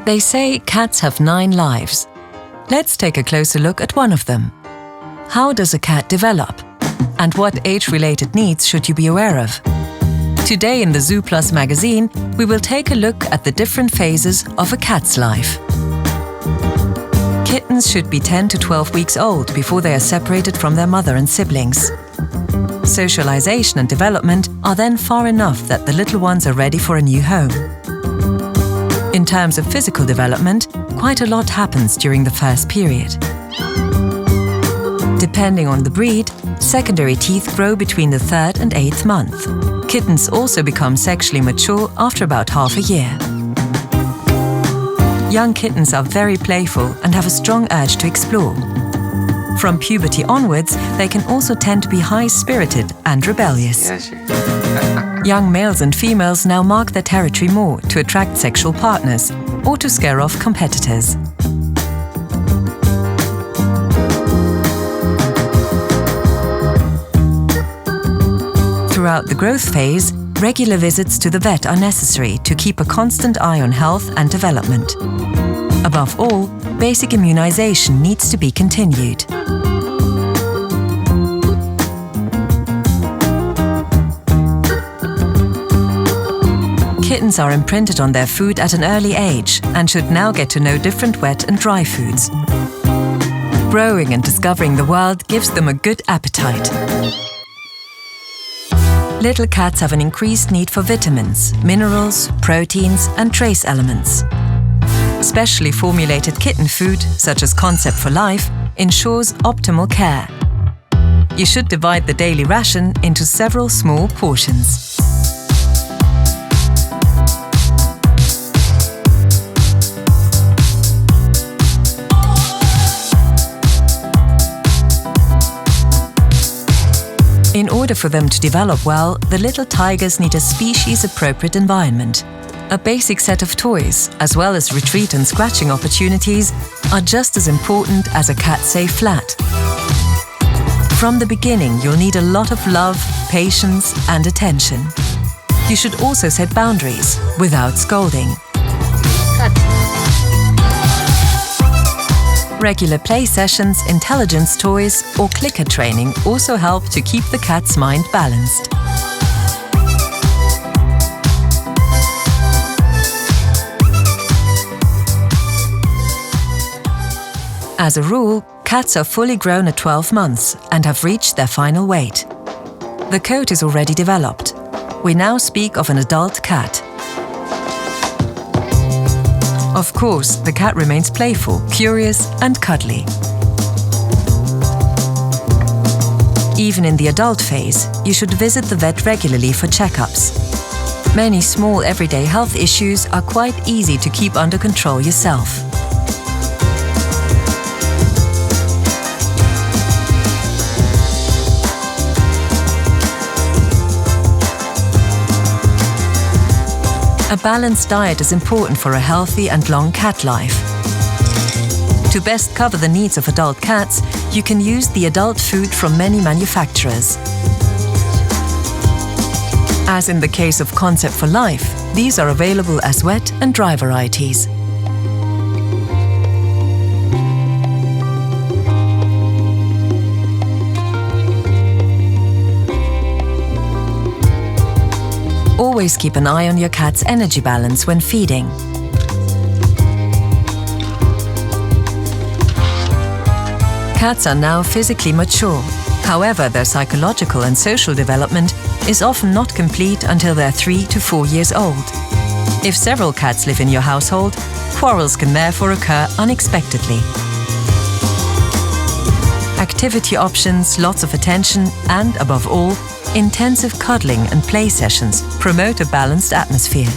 They say cats have 9 lives. Let's take a closer look at one of them. How does a cat develop? And what age-related needs should you be aware of? Today in the Zooplus magazine, we will take a look at the different phases of a cat's life. Kittens should be 10 to 12 weeks old before they are separated from their mother and siblings. Socialization and development are then far enough that the little ones are ready for a new home. In terms of physical development, quite a lot happens during the first period. Depending on the breed, secondary teeth grow between the 3rd and 8th month. Kittens also become sexually mature after about half a year. Young kittens are very playful and have a strong urge to explore. From puberty onwards, they can also tend to be high-spirited and rebellious. Young males and females now mark their territory more to attract sexual partners or to scare off competitors. Throughout the growth phase, regular visits to the vet are necessary to keep a constant eye on health and development. Above all, basic immunization needs to be continued. Kittens are imprinted on their food at an early age and should now get to know different wet and dry foods. Growing and discovering the world gives them a good appetite. Little cats have an increased need for vitamins, minerals, proteins and trace elements. Specially formulated kitten food, such as Concept for Life, ensures optimal care. You should divide the daily ration into several small portions. In order for them to develop well, the little tigers need a species-appropriate environment. A basic set of toys, as well as retreat and scratching opportunities, are just as important as a cat-safe flat. From the beginning, you'll need a lot of love, patience and attention. You should also set boundaries, without scolding. Regular play sessions, intelligence toys or clicker training also help to keep the cat's mind balanced. As a rule, cats are fully grown at 12 months and have reached their final weight. The coat is already developed. We now speak of an adult cat. Of course, the cat remains playful, curious and cuddly. Even in the adult phase, you should visit the vet regularly for checkups. Many small everyday health issues are quite easy to keep under control yourself. A balanced diet is important for a healthy and long cat life. To best cover the needs of adult cats, you can use the adult food from many manufacturers. As in the case of Concept for Life, these are available as wet and dry varieties. Always keep an eye on your cat's energy balance when feeding. Cats are now physically mature. However, their psychological and social development is often not complete until they're 3 to 4 years old. If several cats live in your household, quarrels can therefore occur unexpectedly. Activity options, lots of attention, and above all, intensive cuddling and play sessions promote a balanced atmosphere.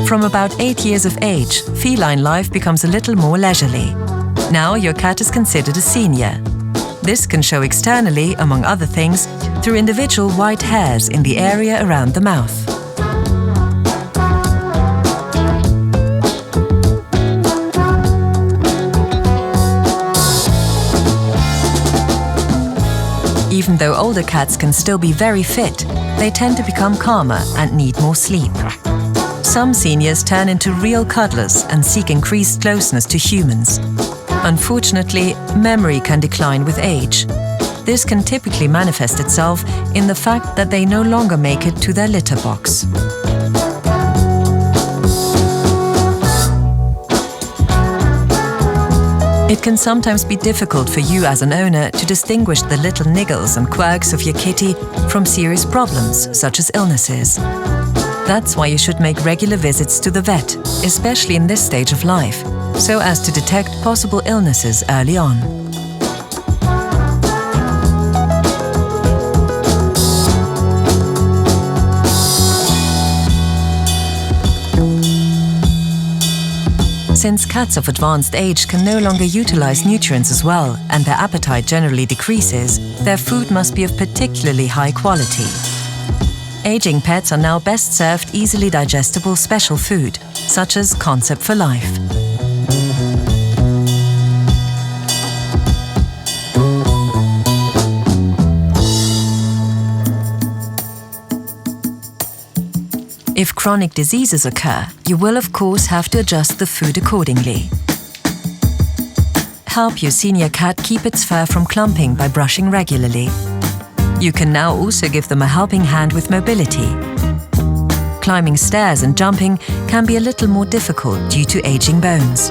From about 8 years of age, feline life becomes a little more leisurely. Now your cat is considered a senior. This can show externally, among other things, through individual white hairs in the area around the mouth. Even though older cats can still be very fit, they tend to become calmer and need more sleep. Some seniors turn into real cuddlers and seek increased closeness to humans. Unfortunately, memory can decline with age. This can typically manifest itself in the fact that they no longer make it to their litter box. It can sometimes be difficult for you as an owner to distinguish the little niggles and quirks of your kitty from serious problems, such as illnesses. That's why you should make regular visits to the vet, especially in this stage of life, so as to detect possible illnesses early on. Since cats of advanced age can no longer utilize nutrients as well, and their appetite generally decreases, their food must be of particularly high quality. Aging pets are now best served easily digestible special food, such as Concept for Life. If chronic diseases occur, you will of course have to adjust the food accordingly. Help your senior cat keep its fur from clumping by brushing regularly. You can now also give them a helping hand with mobility. Climbing stairs and jumping can be a little more difficult due to aging bones.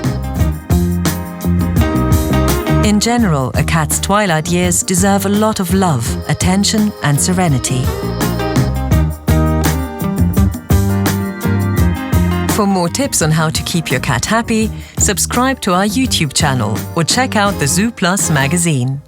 In general, a cat's twilight years deserve a lot of love, attention and serenity. For more tips on how to keep your cat happy, subscribe to our YouTube channel or check out the zooplus magazine.